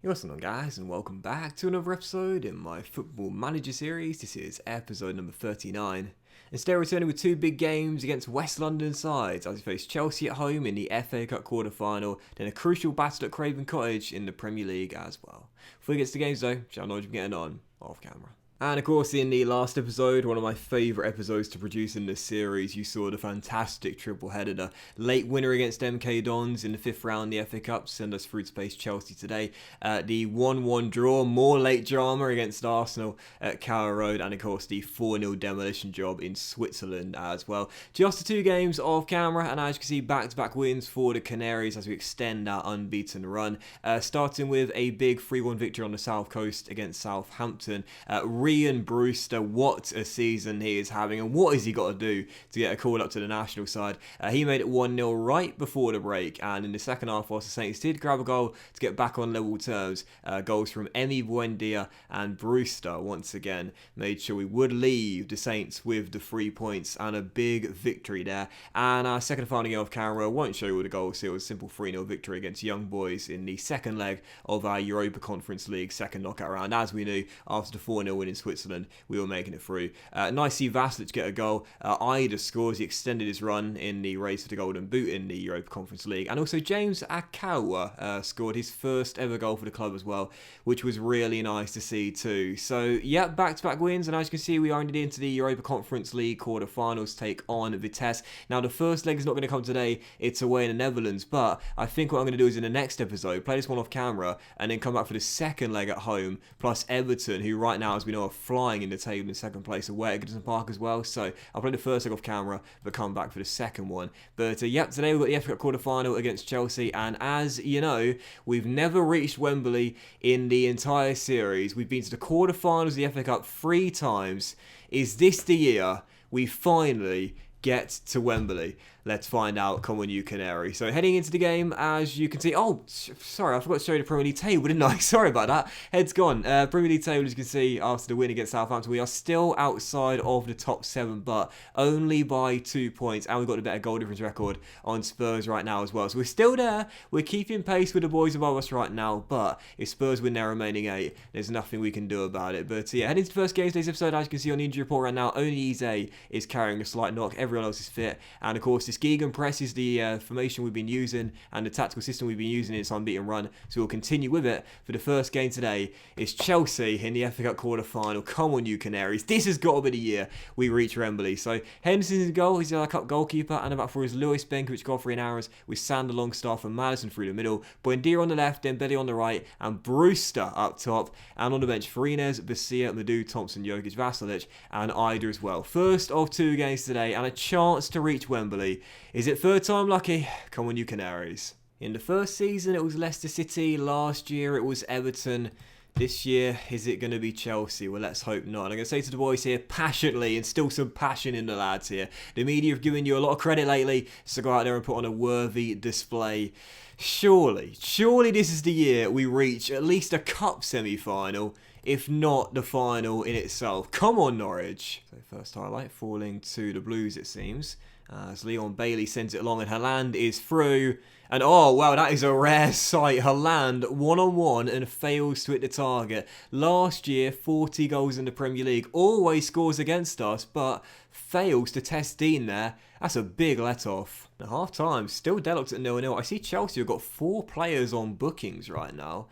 What's going on, guys, and welcome back to another episode in my Football Manager series. This is episode number 39. And today we're returning with two big games against West London sides as we face Chelsea at home in the FA Cup quarter-final, then a crucial battle at Craven Cottage in the Premier League as well. Before we get to the games though, shall I know what you're getting on off camera. And of course, in the last episode, one of my favourite episodes to produce in this series, you saw the fantastic triple header. The late winner against MK Dons in the 5th round of the FA Cup send us through to face Chelsea today. The 1-1 draw, more late drama against Arsenal at Carrow Road, and of course the 4-0 demolition job in Switzerland as well. Just the two games off camera, and as you can see, back-to-back wins for the Canaries as we extend our unbeaten run. Starting with a big 3-1 victory on the South Coast against Southampton. Brewster, what a season he is having, and what has he got to do to get a call up to the national side? He made it 1-0 right before the break, and in the second half, whilst the Saints did grab a goal to get back on level terms, goals from Emi Buendia and Brewster once again made sure we would leave the Saints with the 3 points and a big victory there. And our second and final game of Carrow won't show you all the goals, so it was a simple 3-0 victory against Young Boys in the second leg of our Europa Conference League second knockout round. As we knew, after the 4-0 win in Switzerland, we were making it through. Nice to see Vasilic get a goal. Ida scores. He extended his run in the race for the Golden Boot in the Europa Conference League. And also James Akawa scored his first ever goal for the club as well, which was really nice to see too. So, yeah, back-to-back wins. And as you can see, we are indeed into the Europa Conference League quarter-finals take on Vitesse. Now, the first leg is not going to come today. It's away in the Netherlands. But I think what I'm going to do is in the next episode, play this one off camera, and then come back for the second leg at home, plus Everton, who right now, as we know, are flying in the table in second place away at Goodison Park as well. So I'll play the first leg off camera, but come back for the second one. But yep, today we've got the FA Cup quarter-final against Chelsea, and as you know, we've never reached Wembley in the entire series. We've been to the quarter-finals of the FA Cup 3 times. Is this the year we finally get to Wembley? Let's find out. Come on, you Canary. So heading into the game, as you can see... Oh, sorry, I forgot to show you the Premier League table, didn't I? Sorry about that. Head's gone. Premier League table, as you can see, after the win against Southampton, we are still outside of the top 7, but only by 2 points. And we've got a better goal difference record on Spurs right now as well. So we're still there. We're keeping pace with the boys above us right now, but if Spurs win their remaining 8, there's nothing we can do about it. But yeah, heading to the first game of today's episode, as you can see on the injury report right now, only Eze is carrying a slight knock. Everyone else is fit. And of course, this Gegenpress is the formation we've been using and the tactical system we've been using in its unbeaten run, so we'll continue with it for the first game today. It's Chelsea in the FA Cup quarter-final. Come on, you Canaries. This has got to be the year we reach Wembley. So Henderson's in goal. He's our cup goalkeeper, and about 4 is Lewis, Benkovic, Godfrey and Arrows, with Sander, Longstaff and Madison through the middle. Buendia on the left, Dembele on the right, and Brewster up top. And on the bench, Farines, Basia, Madu, Thompson, Jokic, Vasilic and Ida as well. First of 2 games today, and a chance to reach Wembley. Is it third time lucky? Come on, you Canaries. In the first season, it was Leicester City. Last year, it was Everton. This year, is it going to be Chelsea? Well, let's hope not. And I'm going to say to the boys here, passionately, and still some passion in the lads here. The media have given you a lot of credit lately, so go out there and put on a worthy display. Surely this is the year we reach at least a cup semi-final, if not the final in itself. Come on, Norwich. So first highlight, falling to the Blues, it seems. As Leon Bailey sends it along and Haaland is through. And oh wow, that is a rare sight. Haaland one-on-one and fails to hit the target. Last year, 40 goals in the Premier League. Always scores against us, but fails to test Dean there. That's a big let-off. At half-time, still deadlocked at 0-0. I see Chelsea have got 4 players on bookings right now.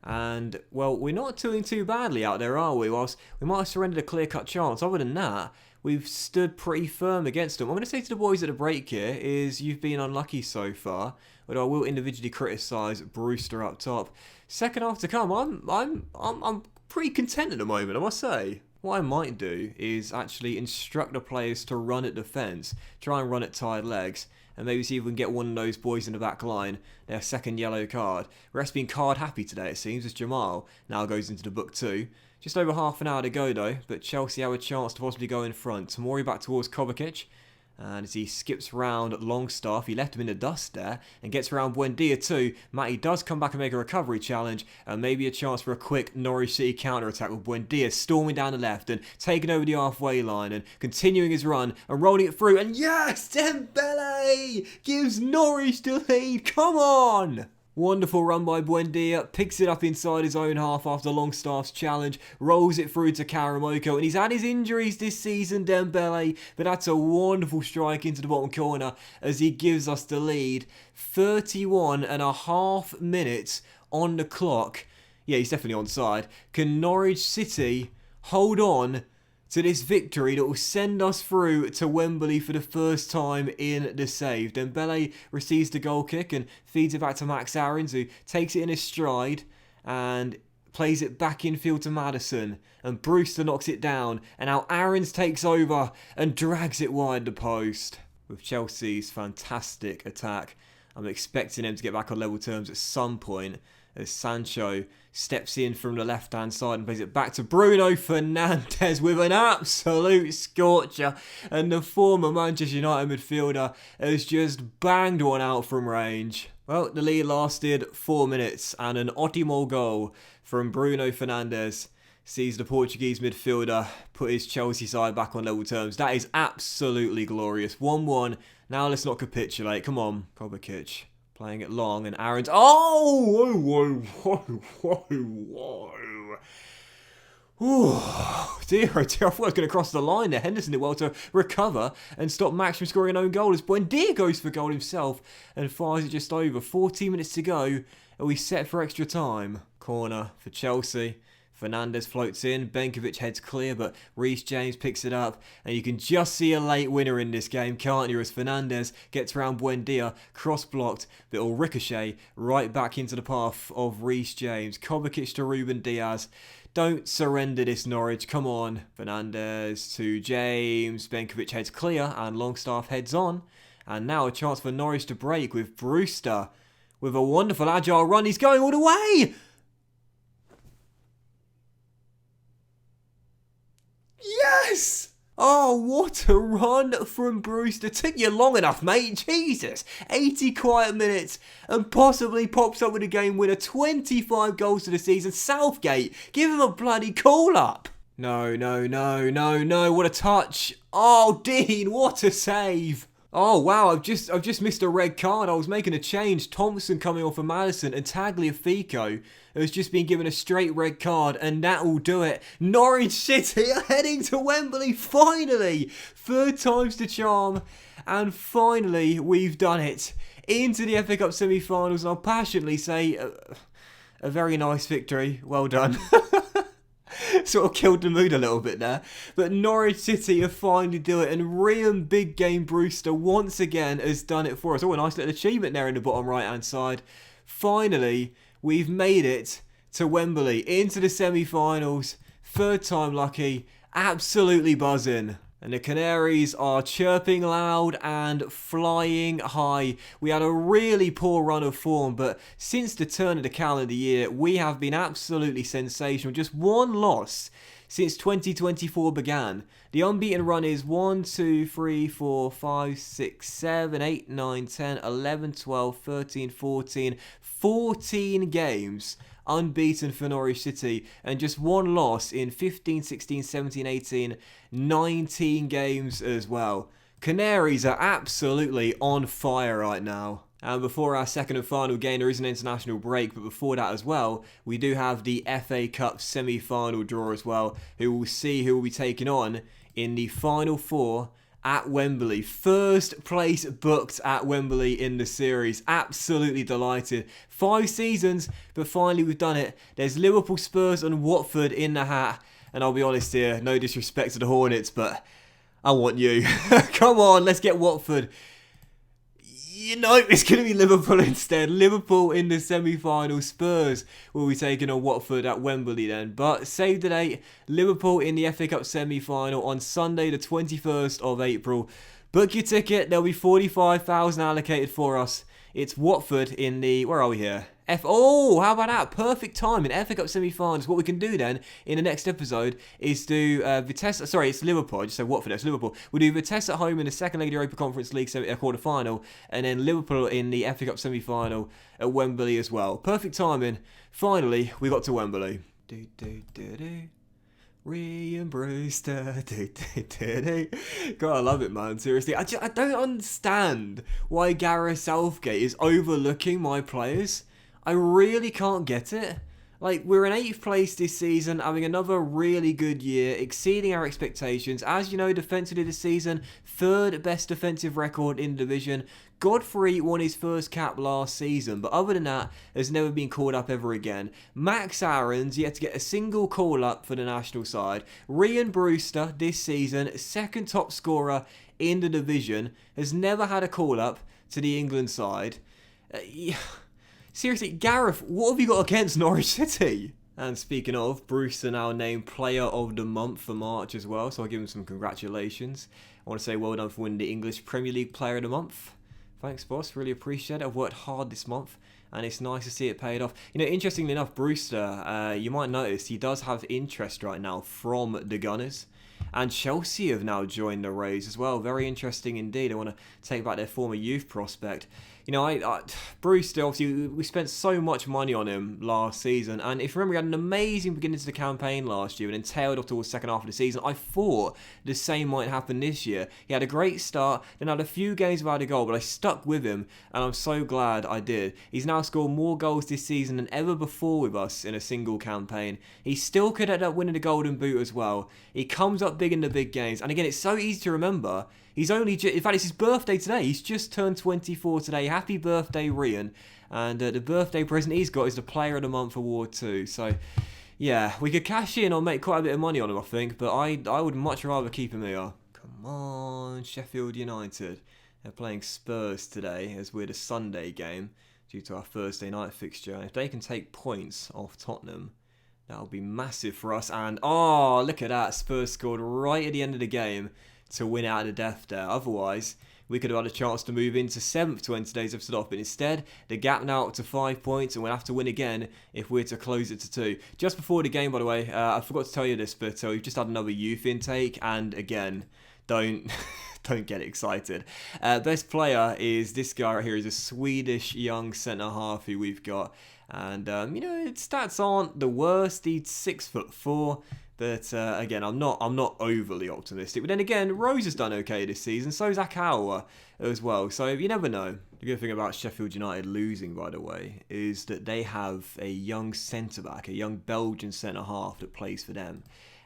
And, well, we're not doing too badly out there, are we? Whilst we might have surrendered a clear-cut chance. Other than that, we've stood pretty firm against them. What I'm going to say to the boys at the break here is you've been unlucky so far, but I will individually criticise Brewster up top. Second half to come, I'm pretty content at the moment, I must say. What I might do is actually instruct the players to run at defence, try and run at tired legs, and maybe see if we can get one of those boys in the back line their second yellow card. Ref's been card happy today, it seems, as Jamal now goes into the book too. Just over half an hour to go though, but Chelsea have a chance to possibly go in front. Tomori back towards Kovacic. And as he skips round Longstaff, he left him in the dust there and gets around Buendia too. Matty does come back and make a recovery challenge and maybe a chance for a quick Norwich City counter-attack with Buendia storming down the left and taking over the halfway line and continuing his run and rolling it through. And yes, Dembele gives Norwich the lead. Come on! Wonderful run by Buendia, picks it up inside his own half after Longstaff's challenge, rolls it through to Karamoko, and he's had his injuries this season, Dembele, but that's a wonderful strike into the bottom corner as he gives us the lead. 31.5 minutes on the clock. Yeah, he's definitely onside. Can Norwich City hold on to this victory that will send us through to Wembley for the first time in the save? Dembele receives the goal kick and feeds it back to Max Aarons, who takes it in his stride and plays it back infield to Maddison. And Brewster knocks it down, and now Aarons takes over and drags it wide the post. With Chelsea's fantastic attack, I'm expecting them to get back on level terms at some point, as Sancho steps in from the left-hand side and plays it back to Bruno Fernandes with an absolute scorcher. And the former Manchester United midfielder has just banged one out from range. Well, the lead lasted 4 minutes, and an ottimo goal from Bruno Fernandes sees the Portuguese midfielder put his Chelsea side back on level terms. That is absolutely glorious. 1-1. Now let's not capitulate. Come on, Kovacic. Playing it long, and Aaron's... Oh! Whoa. Oh, dear, oh dear. I thought I was going to cross the line there. Henderson did well to recover and stop Max from scoring an own goal as Buendia goes for goal himself and fires it just over. 14 minutes to go. Are we set for extra time? Corner for Chelsea. Fernandes floats in, Benkovic heads clear, but Reece James picks it up, and you can just see a late winner in this game, can't you, as Fernandes gets around Buendia, cross-blocked, but it'll ricochet right back into the path of Reece James. Kovacic to Ruben Diaz. Don't surrender this, Norwich, come on. Fernandes to James, Benkovic heads clear, and Longstaff heads on. And now a chance for Norwich to break with Brewster. With a wonderful agile run, he's going all the way! Yes! Oh, what a run from Brewster. Took you long enough, mate. Jesus. 80 quiet minutes and possibly pops up with a game winner. 25 goals for the season. Southgate, give him a bloody call-up. No. What a touch. Oh, Dean, what a save. Oh, wow, I've just missed a red card. I was making a change. Thompson coming off for Maddison and Tagliafico has just been given a straight red card, and that will do it. Norwich City are heading to Wembley, finally. 3rd time's the charm, and finally we've done it. Into the FA Cup semi-finals, and I'll passionately say a very nice victory. Well done. Sort of killed the mood a little bit there. But Norwich City have finally do it, and Rian Big Game Brewster once again has done it for us. Oh, a nice little achievement there in the bottom right-hand side. Finally, we've made it to Wembley, into the semi-finals. 3rd time lucky, absolutely buzzing. And the Canaries are chirping loud and flying high. We had a really poor run of form, but since the turn of the calendar year, we have been absolutely sensational. Just one loss since 2024 began. The unbeaten run is 1, 2, 3, 4, 5, 6, 7, 8, 9, 10, 11, 12, 13, 14. 14 games unbeaten for Norwich City, and just one loss in 15, 16, 17, 18, 19 games as well. Canaries are absolutely on fire right now. And before our second and final game, there is an international break, but before that as well, we do have the FA Cup semi-final draw as well, who will see who will be taking on in the final 4 at Wembley. 1st place booked at Wembley in the series. Absolutely delighted. 5 seasons, but finally we've done it. There's Liverpool, Spurs and Watford in the hat. And I'll be honest here, no disrespect to the Hornets, but I want you. Come on, let's get Watford. You know, it's going to be Liverpool instead. Liverpool in the semi-final. Spurs will be taking on Watford at Wembley then. But save the date, Liverpool in the FA Cup semi-final on Sunday the 21st of April. Book your ticket. There'll be 45,000 allocated for us. It's Watford in the... Where are we here? Oh, how about that? Perfect time in FA Cup semi-finals. What we can do then in the next episode is do Vitesse. Sorry, it's Liverpool. I just said Watford. It's Liverpool. We'll do Vitesse at home in the second leg of the Europa Conference League quarter-final, and then Liverpool in the FA Cup semi-final at Wembley as well. Perfect timing. Finally, we got to Wembley. Rian Brewster. God, I love it, man. Seriously, I don't understand why Gareth Southgate is overlooking my players. I really can't get it. Like, we're in 8th place this season, having another really good year, exceeding our expectations. As you know, defensively this season, 3rd best defensive record in the division. Godfrey won his first cap last season, but other than that, has never been called up ever again. Max Aaron's yet to get a single call-up for the national side. Ryan Brewster, this season, 2nd top scorer in the division, has never had a call-up to the England side. Seriously, Gareth, what have you got against Norwich City? And speaking of, Brewster now named Player of the Month for March as well, so I'll give him some congratulations. I want to say well done for winning the English Premier League Player of the Month. Thanks, boss. Really appreciate it. I've worked hard this month, and it's nice to see it paid off. You know, interestingly enough, Brewster, you might notice he does have interest right now from the Gunners. And Chelsea have now joined the race as well. Very interesting indeed. I want to take back their former youth prospect. You know, Brewster, obviously, we spent so much money on him last season. And if you remember, he had an amazing beginning to the campaign last year and then tailed off towards the second half of the season. I thought the same might happen this year. He had a great start, then had a few games without a goal, but I stuck with him, and I'm so glad I did. He's now scored more goals this season than ever before with us in a single campaign. He still could end up winning the Golden Boot as well. He comes up big in the big games. And again, it's so easy to remember. He's only, in fact, it's his birthday today. He's just turned 24 today. Happy birthday, Ryan. And the birthday present he's got is the Player of the Month award too. So, yeah, we could cash in or make quite a bit of money on him, I think. But I would much rather keep him here. Come on, Sheffield United. They're playing Spurs today as we're the Sunday game due to our Thursday night fixture. And if they can take points off Tottenham, that'll be massive for us. And, oh, look at that. Spurs scored right at the end of the game to win out of the death there. Otherwise, we could have had a chance to move into 7th to end today's episode off. But instead, the gap now up to 5 points, and we'll have to win again if we're to close it to 2. Just before the game, by the way, I forgot to tell you this, but we've just had another youth intake. And again, don't get excited. Best player is this guy right here. He's a Swedish young centre-half who we've got. And, you know, his stats aren't the worst. He's 6'4". But again, I'm not overly optimistic. But then again, Rose has done okay this season. So has Akawa as well. So you never know. The good thing about Sheffield United losing, by the way, is that they have a young centre-back, a young Belgian centre-half that plays for them.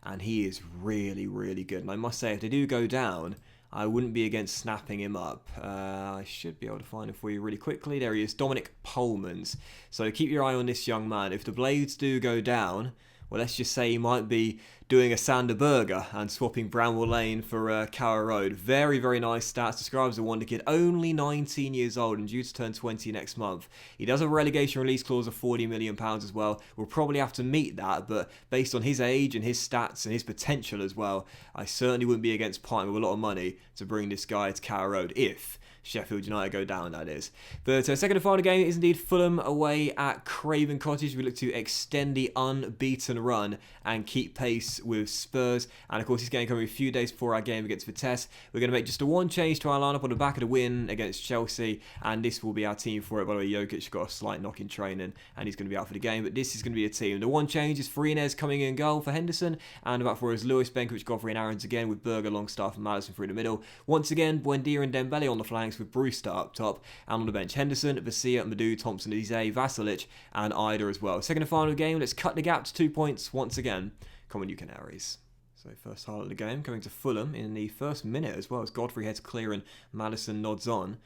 And he is really, really good. And I must say, if they do go down, I wouldn't be against snapping him up. I should be able to find him for you really quickly. There he is, Dominic Polmans. So keep your eye on this young man. If the Blades do go down, well, let's just say he might be doing a Sander Berger and swapping Bramwell Lane for Carrow Road. Very, very nice stats. Describes a wonder kid. Only 19 years old and due to turn 20 next month. He does have a relegation release clause of £40 million as well. We'll probably have to meet that, but based on his age and his stats and his potential as well, I certainly wouldn't be against parting with a lot of money to bring this guy to Carrow Road if Sheffield United go down, that is. But second and final game is indeed Fulham away at Craven Cottage. We look to extend the unbeaten run and keep pace with Spurs. And of course, this game coming a few days before our game against Vitesse. We're going to make just a one change to our lineup on the back of the win against Chelsea. And this will be our team for it. By the way, Jokic got a slight knock in training and he's going to be out for the game. But this is going to be a team. The one change is Farines coming in goal for Henderson. And about for us, Lewis, Benkovic, Godfrey and Aarons again with Berger, Longstaff and Maddison through the middle. Once again, Buendia and Dembele on the flanks with Brewster up top, and on the bench Henderson, Vasia, Madu, Thompson, Eze, Vasilic and Ida as well. Second and final game, let's cut the gap to 2 points once again. Come on, you Canaries. So first highlight of the game coming to Fulham in the first minute as well as Godfrey heads clear and Maddison nods on.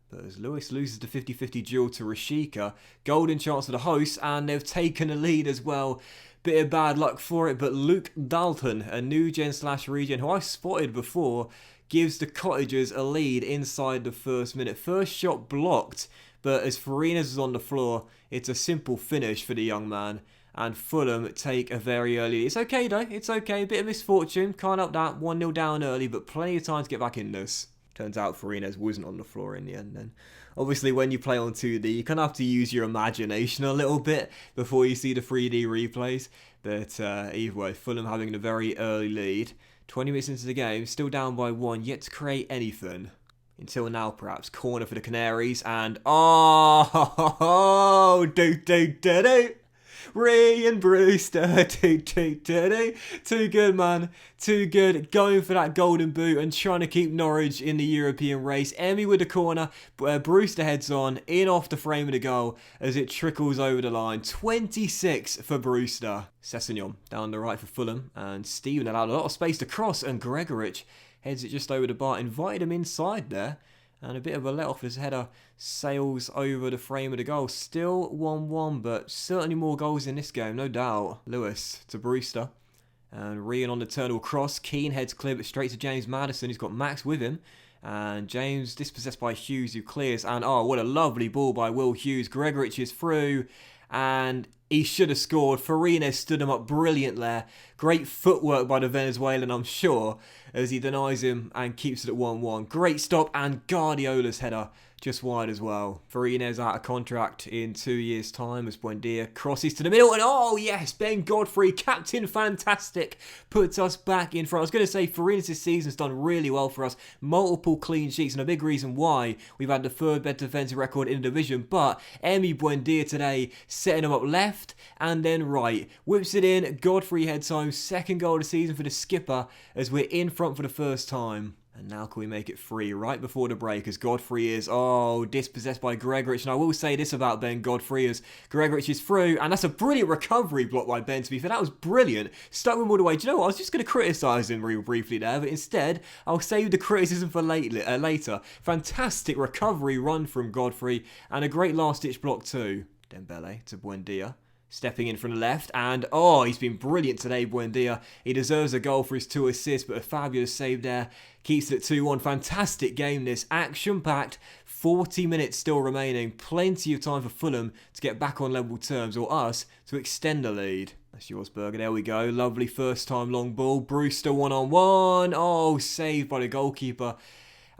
But as Lewis loses the 50-50 duel to Rashika, golden chance for the hosts and they've taken a lead as well. Bit of bad luck for it, but Luke Dalton, a new gen/regen who I spotted before, gives the Cottagers a lead inside the first minute. First shot blocked, but as Farines is on the floor, it's a simple finish for the young man. And Fulham take a very early lead. It's okay though, it's okay. A bit of misfortune, can't help that. 1-0 down early, but plenty of time to get back in this. Turns out Farines wasn't on the floor in the end then. Obviously, when you play on 2D, you kind of have to use your imagination a little bit before you see the 3D replays. But either way, Fulham having a very early lead. 20 minutes into the game, still down by 1, yet to create anything. Until now, perhaps. Corner for the Canaries, and oh, do. Ryan Brewster. Too good, man. Too good. Going for that golden boot and trying to keep Norwich in the European race. Emmy with the corner. Brewster heads on. In off the frame of the goal as it trickles over the line. 26 for Brewster. Sessegnon down the right for Fulham. And Stephen allowed a lot of space to cross. And Gregoritsch heads it just over the bar. Invited him inside there. And a bit of a let-off as header sails over the frame of the goal. Still 1-1, but certainly more goals in this game, no doubt. Lewis to Brewster. And Ryan on the turn cross. Keane heads clear, but straight to James Maddison. He's got Max with him. And James dispossessed by Hughes, who clears. And oh, what a lovely ball by Will Hughes. Gregoritsch is through. And he should have scored. Farina stood him up brilliant there. Great footwork by the Venezuelan, I'm sure, as he denies him and keeps it at 1-1. Great stop, and Guardiola's header just wide as well. Farina's out of contract in 2 years' time as Buendia crosses to the middle. And oh yes, Ben Godfrey, captain fantastic, puts us back in front. I was going to say Farina's this season's done really well for us. Multiple clean sheets and a big reason why we've had the third best defensive record in the division. But Emi Buendia today setting him up left and then right. Whips it in, Godfrey heads home. Second goal of the season for the skipper as we're in front for the first time. And now can we make it 3 right before the break as Godfrey is, dispossessed by Gregoritsch. And I will say this about Ben Godfrey as Gregoritsch is through. And that's a brilliant recovery block by Ben, to be fair. That was brilliant. Stuck with him all the way. Do you know what? I was just going to criticise him real briefly there. But instead, I'll save the criticism for later. Fantastic recovery run from Godfrey. And a great last-ditch block too. Dembele to Buendia. Stepping in from the left, and he's been brilliant today, Buendia. He deserves a goal for his 2 assists, but a fabulous save there. Keeps it at 2-1. Fantastic game this. Action-packed. 40 minutes still remaining. Plenty of time for Fulham to get back on level terms, or us to extend the lead. That's yours, Berger. There we go. Lovely first-time long ball. Brewster one-on-one. Oh, saved by the goalkeeper.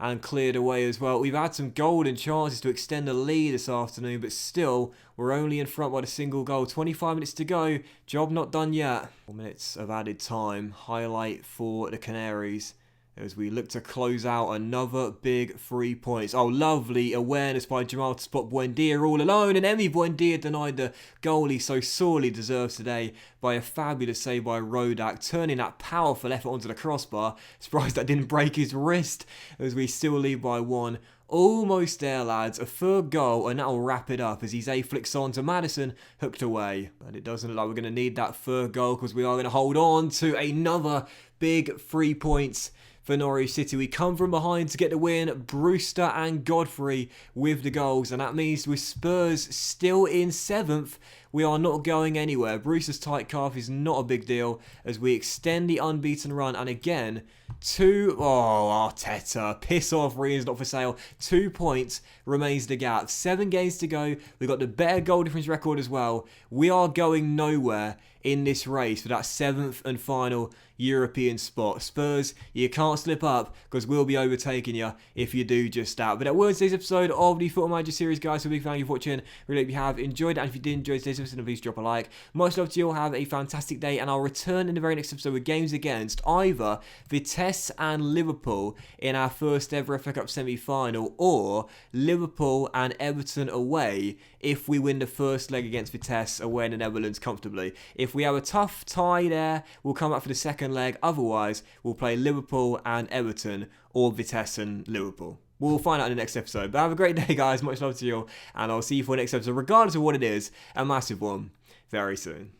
And cleared away as well. We've had some golden chances to extend the lead this afternoon, but still, we're only in front by the single goal. 25 minutes to go. Job not done yet. 4 minutes of added time. Highlight for the Canaries as we look to close out another big 3 points. Oh, lovely awareness by Jamal to spot Buendia all alone. And Emi Buendia denied the goal he so sorely deserves today by a fabulous save by Rodak, turning that powerful effort onto the crossbar. Surprised that didn't break his wrist as we still lead by 1. Almost there, lads. A third goal, and that will wrap it up as Eze flicks on to Maddison, hooked away. But it doesn't look like we're going to need that third goal because we are going to hold on to another big 3 points for Norwich City. We come from behind to get the win. Brewster and Godfrey with the goals. And that means with Spurs still in 7th, we are not going anywhere. Brewster's tight calf is not a big deal as we extend the unbeaten run. And again, Arteta, piss off, Ryan's not for sale. 2 points remains the gap. 7 games to go. We've got the better goal difference record as well. We are going nowhere in this race for that 7th and final European spot. Spurs, you can't slip up because we'll be overtaking you if you do just that. But that was today's episode of the Football Manager series, guys. So big thank you for watching. Really hope you have enjoyed it. And if you did enjoy today's episode, please drop a like. Much love to you all. Have a fantastic day. And I'll return in the very next episode with games against either Vitesse and Liverpool in our first ever FA Cup semi-final, or Liverpool and Everton away if we win the first leg against Vitesse away in the Netherlands comfortably. If we have a tough tie there, we'll come up for the second leg. Otherwise, we'll play Liverpool and Everton, or Vitesse and Liverpool. We'll find out in the next episode. But have a great day, guys. Much love to you all. And I'll see you for the next episode, regardless of what it is, a massive one, very soon.